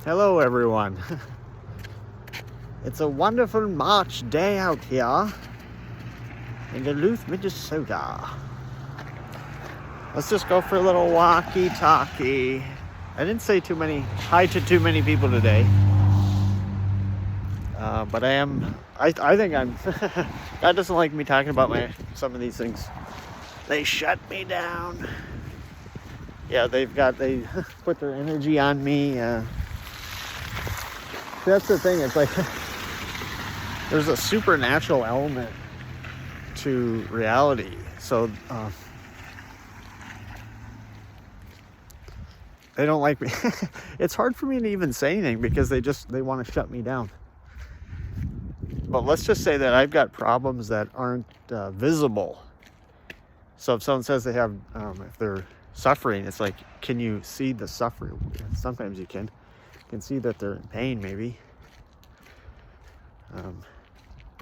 Hello everyone. It's a wonderful March day out here in Duluth, Minnesota. Let's just go for a little walkie-talkie. I didn't say hi to too many people today. But I think I'm, God doesn't like me talking about some of these things. They shut me down. Yeah, they put their energy on me. That's the thing, it's like, there's a supernatural element to reality. So, they don't like me. It's hard for me to even say anything because they want to shut me down. But let's just say that I've got problems that aren't visible. So if someone says they have, if they're suffering, it's like, can you see the suffering? Sometimes you can see that they're in pain, maybe.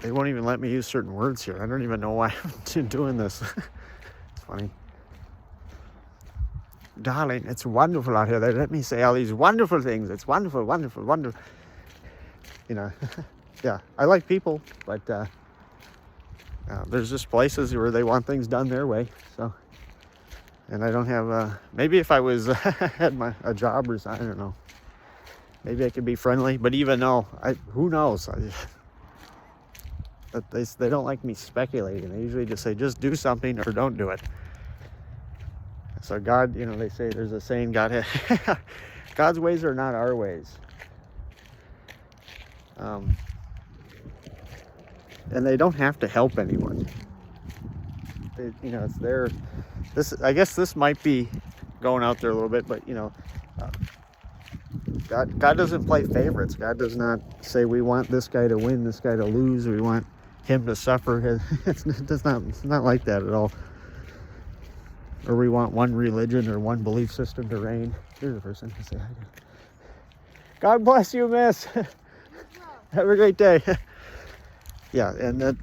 They won't even let me use certain words here. I don't even know why I'm doing this. It's funny. Darling, it's wonderful out here. They let me say all these wonderful things. It's wonderful, wonderful, wonderful. You know, yeah, I like people, but there's just places where they want things done their way. So, and I don't have, maybe if I was, had a job or something, I don't know. Maybe I could be friendly, but even though, who knows? They don't like me speculating. They usually just say, just do something or don't do it. So God, they say, there's a saying, God's ways are not our ways. And they don't have to help anyone. It's their, I guess this might be going out there a little bit, but God doesn't play favorites. God does not say we want this guy to win, this guy to lose, we want him to suffer. It's not like that at all. Or we want one religion or one belief system to reign. Here's a person to say hi to. God bless you, miss. Have a great day. Yeah, and that,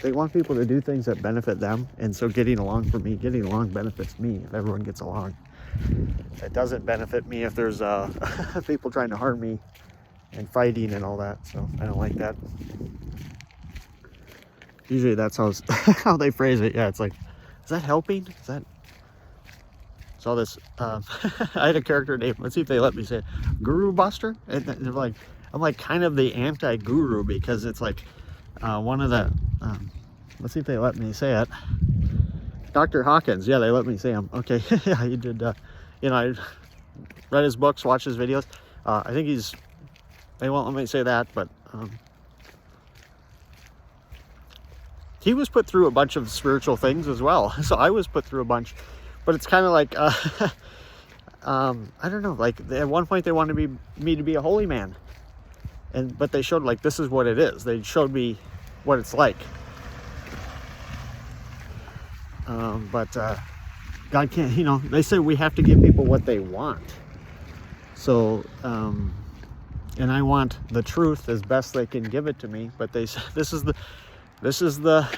they want people to do things that benefit them, and so getting along benefits me if everyone gets along. It doesn't benefit me if there's people trying to harm me and fighting and all that, so I don't like that. Usually that's how they phrase it. Yeah, it's like, is that helping? Is that... So this, I had a character named, let's see if they let me say it, Guru Buster, and they're like, I'm like kind of the anti-guru because it's like one of the, let's see if they let me say it, Dr. Hawkins. Yeah, they let me say him. Okay, yeah, he did. I read his books, watched his videos. I think they won't let me say that, but he was put through a bunch of spiritual things as well. So I was put through a bunch, but it's kind of like, I don't know, like at one point they wanted me to be a holy man. But they showed like, this is what it is. They showed me what it's like. But God can't, they say we have to give people what they want. So, and I want the truth as best they can give it to me. But they say, this is the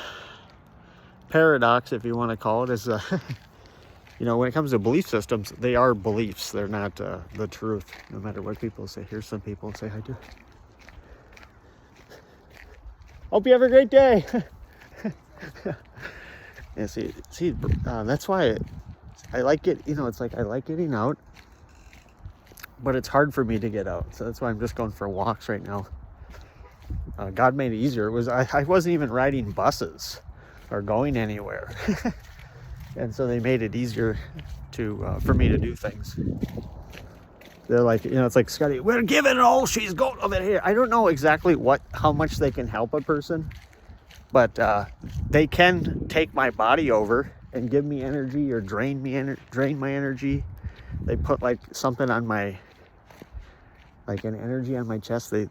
paradox, if you want to call it, is, when it comes to belief systems, they are beliefs. They're not the truth, no matter what people say. Here's some people say hi to. Hope you have a great day. Yeah, see, that's why I like it. It's like I like getting out, but it's hard for me to get out. So that's why I'm just going for walks right now. God made it easier. I wasn't even riding buses or going anywhere, and so they made it easier for me to do things. They're like, it's like, Scotty, we're giving it all she's got of it here. I don't know exactly how much they can help a person, but they can take my body over and give me energy or drain my energy. They put like something on like an energy on my chest. They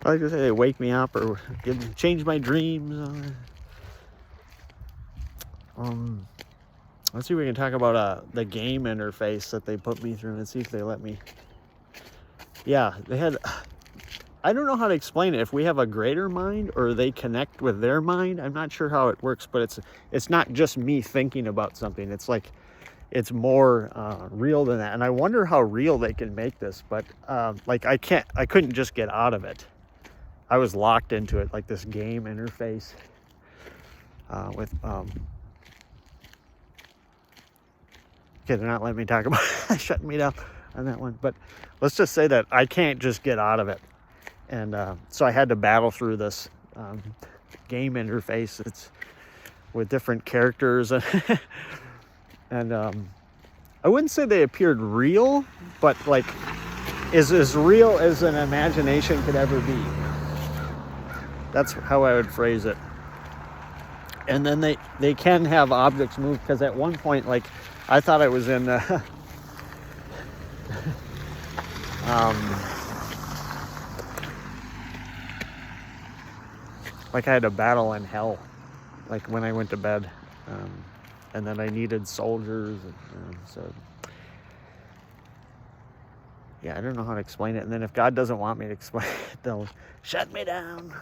like I say, they wake me up or change my dreams. Let's see if we can talk about the game interface that they put me through and see if they let me. Yeah, they had I don't know how to explain it. If we have a greater mind or they connect with their mind, I'm not sure how it works, but it's not just me thinking about something. It's like, it's more real than that. And I wonder how real they can make this, but like I couldn't just get out of it. I was locked into it, like this game interface with, okay, they're not letting me talk about it, shutting me down on that one. But let's just say that I can't just get out of it. And so I had to battle through this game interface. It's with different characters. And I wouldn't say they appeared real, but like is as real as an imagination could ever be. That's how I would phrase it. And then they can have objects move, because at one point, like, I thought I was in like I had a battle in hell, like when I went to bed, and then I needed soldiers, and so yeah, I don't know how to explain it. And then if God doesn't want me to explain it, they'll shut me down.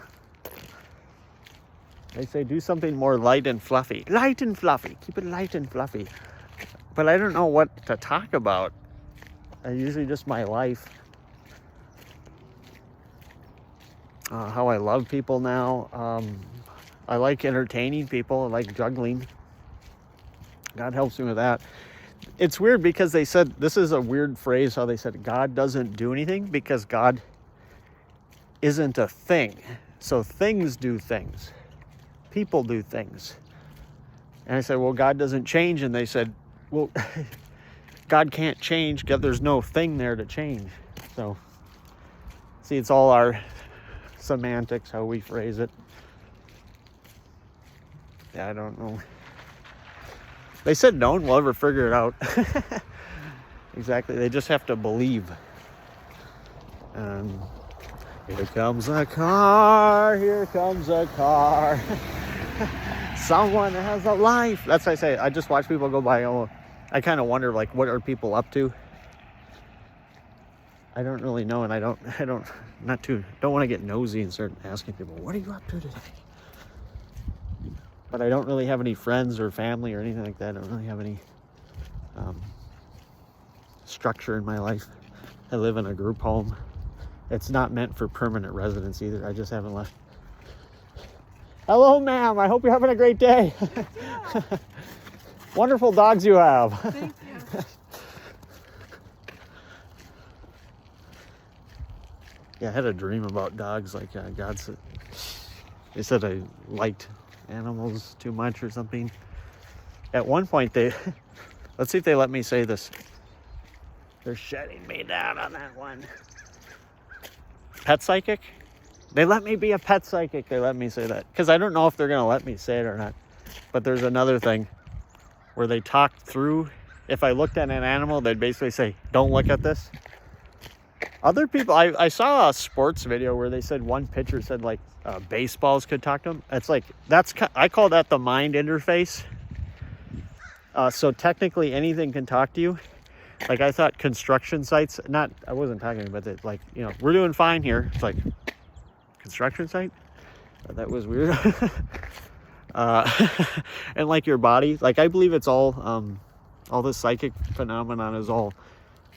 They say do something more light and fluffy. Light and fluffy. Keep it light and fluffy. But I don't know what to talk about. Usually just my life. How I love people now. I like entertaining people. I like juggling. God helps me with that. It's weird because they said, this is a weird phrase, how they said God doesn't do anything because God isn't a thing. So things do things. People do things. And I said, well, God doesn't change. And they said, well, God can't change because there's no thing there to change. So, see, it's all our semantics, how we phrase it. Yeah, I don't know. They said no one will ever figure it out. Exactly. They just have to believe. Here comes a car. Here comes a car. Someone has a life. That's what I say. I just watch people go by. Oh, I kind of wonder, like, what are people up to? I don't really know, and I don't want to get nosy and start asking people, what are you up to today? But I don't really have any friends or family or anything like that. I don't really have any structure in my life. I live in a group home. It's not meant for permanent residence either. I just haven't left. Hello, ma'am. I hope you're having a great day. Wonderful dogs you have. Thank you. Yeah, I had a dream about dogs. Like God said, they said I liked animals too much or something. At one point, let's see if they let me say this. They're shutting me down on that one. Pet psychic? They let me be a pet psychic. They let me say that. Because I don't know if they're going to let me say it or not. But there's another thing where they talk through. If I looked at an animal, they'd basically say, don't look at this. Other people, I saw a sports video where they said one pitcher said, like, baseballs could talk to them. It's like, I call that the mind interface. So technically anything can talk to you. Like, I thought construction sites, I wasn't talking about it, like, you know, we're doing fine here. It's like, construction site? That was weird. And like your body, like I believe it's all this psychic phenomenon is all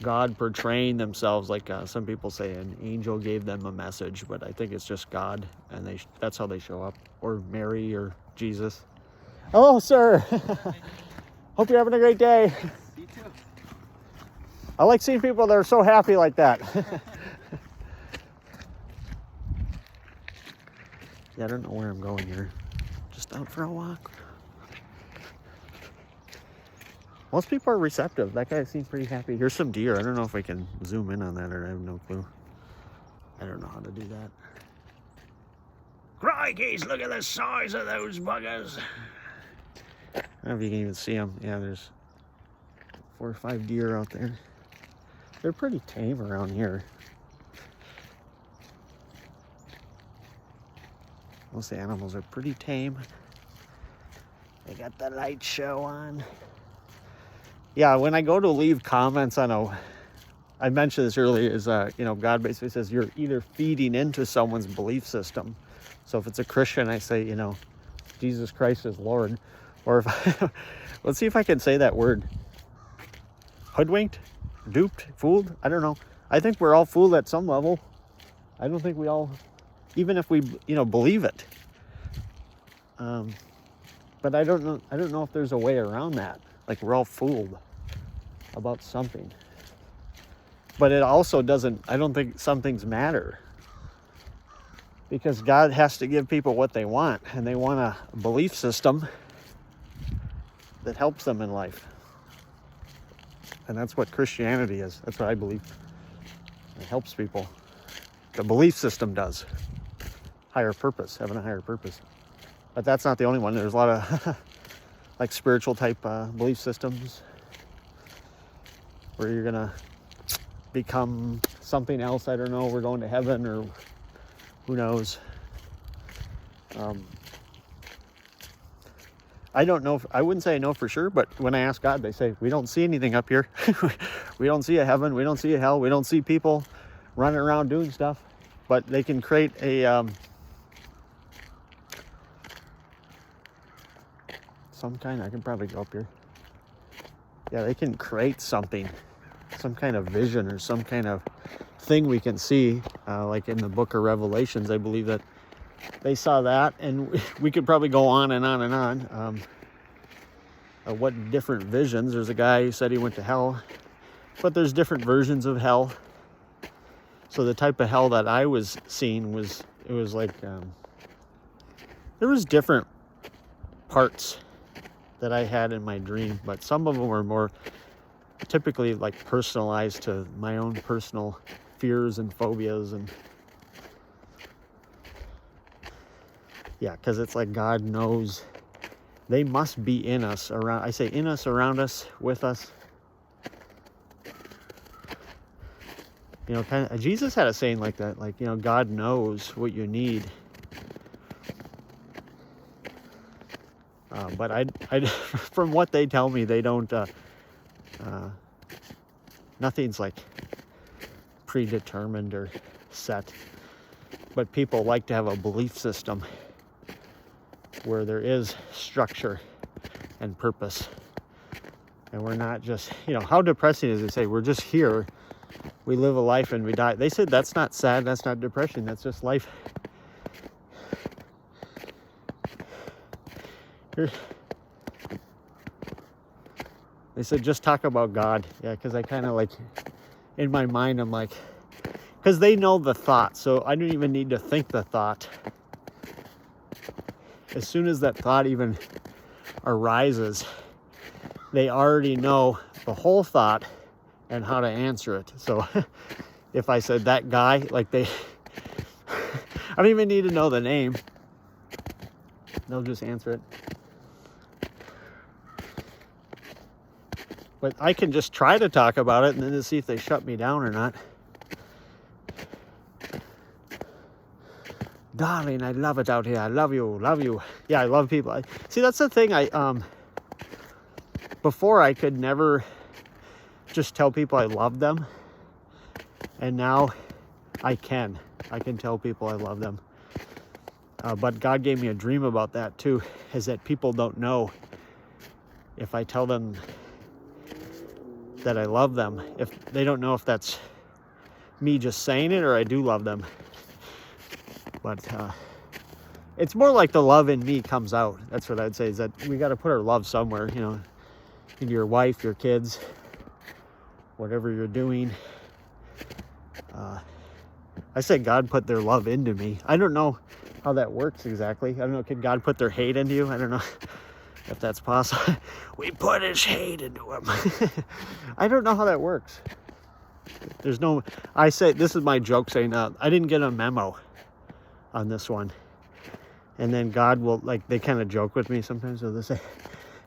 God portraying themselves. Like some people say an angel gave them a message, but I think it's just God, and that's how they show up, or Mary or Jesus. Hello, sir. Hope you're having a great day. You too. I like seeing people that are so happy like that. Yeah, I don't know where I'm going here. Just out for a walk. Most people are receptive. That guy seems pretty happy. Here's some deer. I don't know if we can zoom in on that, or I have no clue. I don't know how to do that. Crikeys, look at the size of those buggers. I don't know if you can even see them. Yeah, there's 4 or 5 deer out there. They're pretty tame around here. Most animals are pretty tame. They got the light show on. Yeah, when I go to leave comments on I mentioned this earlier, is, God basically says you're either feeding into someone's belief system. So if it's a Christian, I say, Jesus Christ is Lord. Or if let's see if I can say that word. Hoodwinked, duped, fooled. I don't know. I think we're all fooled at some level. I don't think we all, even if we, believe it. But I don't know if there's a way around that. Like, we're all fooled about something. But it also doesn't, I don't think some things matter. Because God has to give people what they want. And they want a belief system that helps them in life. And that's what Christianity is. That's what I believe. It helps people. The belief system does. Higher purpose, having a higher purpose. But that's not the only one. There's a lot of like spiritual type belief systems where you're gonna become something else. I don't know. We're going to heaven, or who knows. I don't know. I wouldn't say I know for sure, but when I ask God, they say, we don't see anything up here. We don't see a heaven. We don't see a hell. We don't see people running around doing stuff. But they can create a some kind. I can probably go up here. Yeah, they can create something, some kind of vision or some kind of thing we can see, like in the book of Revelations. I believe that they saw that, and we could probably go on and on and on. What different visions? There's a guy who said he went to hell, but there's different versions of hell. So the type of hell that I was seeing was like there was different parts that I had in my dream, but some of them were more typically like personalized to my own personal fears and phobias. And yeah, because it's like God knows they must be in us, around. I say in us, around us, with us. Kind of, Jesus had a saying like that, like, God knows what you need. But I from what they tell me, they don't, nothing's like predetermined or set. But people like to have a belief system where there is structure and purpose. And we're not just, how depressing is it to say we're just here, we live a life and we die. They said that's not sad, that's not depression, that's just life. They said just talk about God. Yeah, because I kind of like, in my mind, I'm like, because they know the thought, so I don't even need to think the thought. As soon as that thought even arises, they already know the whole thought and how to answer it. So if I said that guy, like I don't even need to know the name. They'll just answer it. But I can just try to talk about it and then to see if they shut me down or not. Darling, I love it out here. I love you, love you. Yeah, I love people. See, that's the thing. Before I could never just tell people I love them. And now I can tell people I love them. But God gave me a dream about that too, is that people don't know if I tell them that I love them, if they don't know if that's me just saying it or I do love them. But it's more like the love in me comes out. That's what I'd say, is that we got to put our love somewhere, in your wife, your kids, whatever you're doing. I say God put their love into me. I don't know how that works exactly. I don't know, could God put their hate into you? I don't know if that's possible. We put his hate into him. I don't know how that works. There's no, I say, this is my joke saying, I didn't get a memo on this one. And then God will, like, they kind of joke with me sometimes. So they say,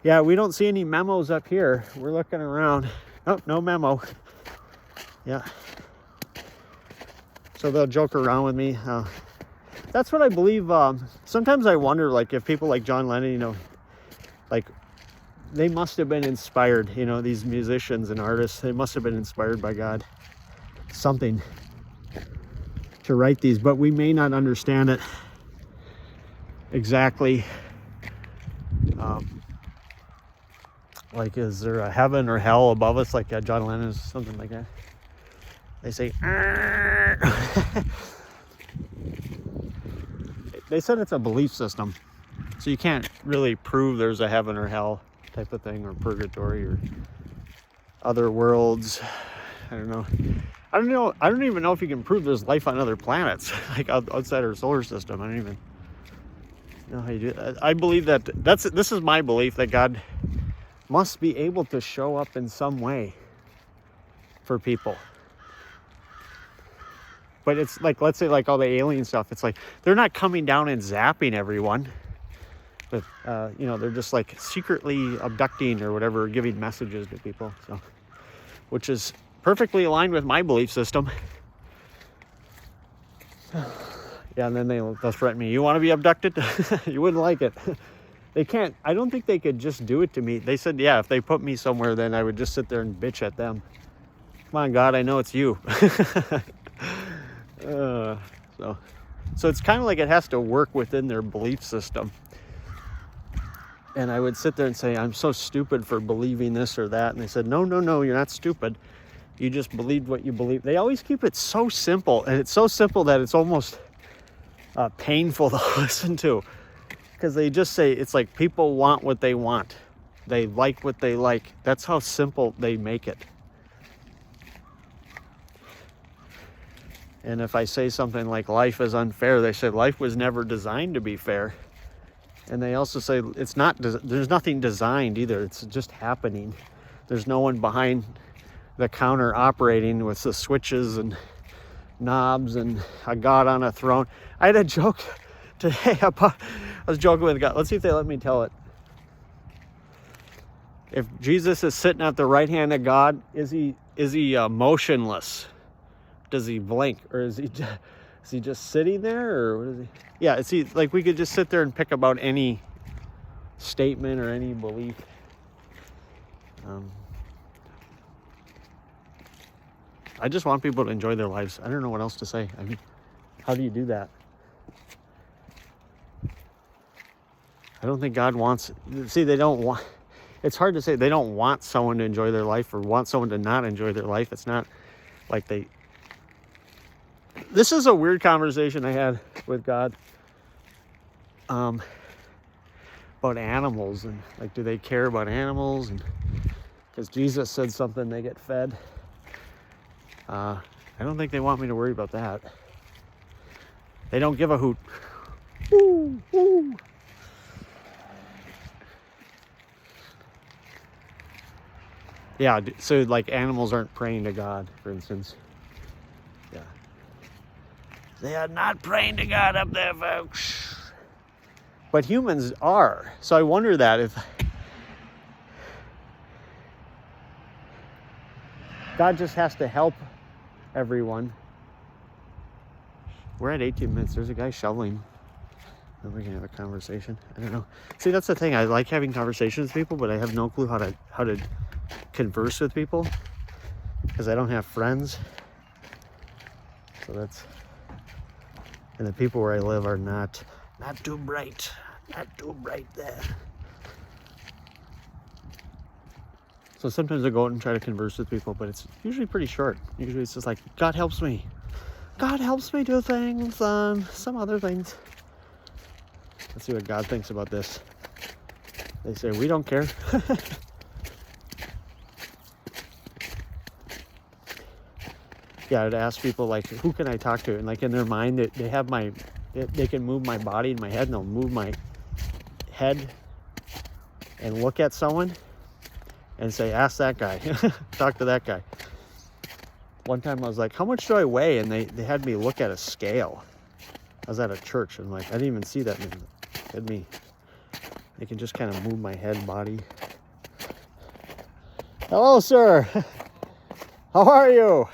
yeah, we don't see any memos up here. We're looking around. Oh, no memo. Yeah. So they'll joke around with me. That's what I believe. Sometimes I wonder, like, if people like John Lennon, like, they must have been inspired, these musicians and artists, they must have been inspired by God. something to write these, but we may not understand it exactly. Like, is there a heaven or hell above us, like John Lennon, something like that? They say, they said it's a belief system, so you can't really prove there's a heaven or hell type of thing, or purgatory, or other worlds. I don't know. I don't even know if you can prove there's life on other planets, like outside our solar system. I don't even know how you do that. I believe that this is my belief, that God must be able to show up in some way for people. But it's like, let's say like all the alien stuff, it's like they're not coming down and zapping everyone, but they're just like secretly abducting or whatever, giving messages to people. So, which is perfectly aligned with my belief system. Yeah, and then they'll threaten me. You want to be abducted? You wouldn't like it. They can't. I don't think they could just do it to me. They said, yeah, if they put me somewhere, then I would just sit there and bitch at them. Come on, God, I know it's you. So it's kind of like it has to work within their belief system. And I would sit there and say, I'm so stupid for believing this or that. And they said, no, you're not stupid. You just believed what you believe. They always keep it so simple. And it's so simple that it's almost painful to listen to. Because they just say, it's like people want what they want. They like what they like. That's how simple they make it. And if I say something like life is unfair, they say life was never designed to be fair. And they also say it's not. There's nothing designed either. It's just happening. There's no one behind the counter operating with the switches and knobs and a God on a throne. I had a joke today about. I was joking with God. Let's see if they let me tell it. If Jesus is sitting at the right hand of God, is he motionless? Does he blink, or is he just sitting there, or what is he? Yeah, it's like we could just sit there and pick about any statement or any belief. I just want people to enjoy their lives. I don't know what else to say. I mean, how do you do that? I don't think God wants. See, they don't want. It's hard to say. They don't want someone to enjoy their life or want someone to not enjoy their life. It's not like they. This is a weird conversation I had with God about animals, and like, do they care about animals? And because Jesus said something, they get fed. I don't think they want me to worry about that. They don't give a hoot. Woo, woo. Yeah, so like animals aren't praying to God, for instance. Yeah. They are not praying to God up there, folks. But humans are. So I wonder that if God just has to help everyone. We're at 18 minutes. There's a guy shoveling. Then we can have a conversation. I don't know. See, that's the thing. I like having conversations with people, but I have no clue how to converse with people because I don't have friends. So that's, and the people where I live are not too bright. Not too bright there. So sometimes I go out and try to converse with people, but it's usually pretty short. Usually it's just like, God helps me. God helps me do things on some other things. Let's see what God thinks about this. They say, we don't care. Yeah, I'd ask people, like, who can I talk to? And like in their mind, they have they can move my body and my head, and they'll move my head and look at someone and say, ask that guy, talk to that guy. One time I was like, how much do I weigh? And they had me look at a scale. I was at a church, and like, I didn't even see that. They can just kind of move my head, body. Hello, sir. How are you?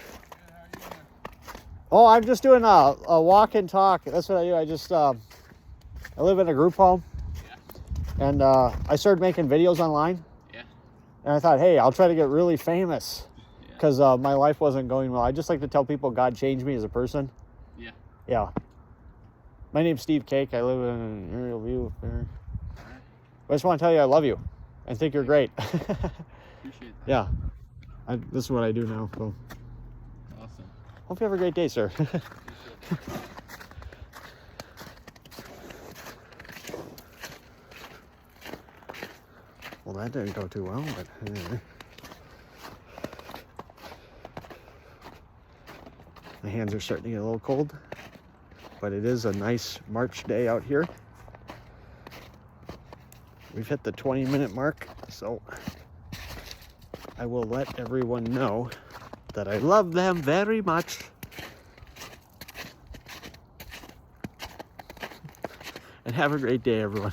Oh, I'm just doing a walk and talk. That's what I do. I just, I live in a group home. Yeah. And I started making videos online. Yeah. And I thought, hey, I'll try to get really famous. Yeah. because my life wasn't going well. I just like to tell people God changed me as a person. Yeah. Yeah. My name's Steve Cake. I live in an aerial view there. Alright. I just want to tell you I love you. I think you're great. Appreciate that. Yeah. This is what I do now. So. Awesome. Hope you have a great day, sir. Well, that didn't go too well, but anyway. My hands are starting to get a little cold, but it is a nice March day out here. We've hit the 20-minute mark, so I will let everyone know that I love them very much. And have a great day, everyone.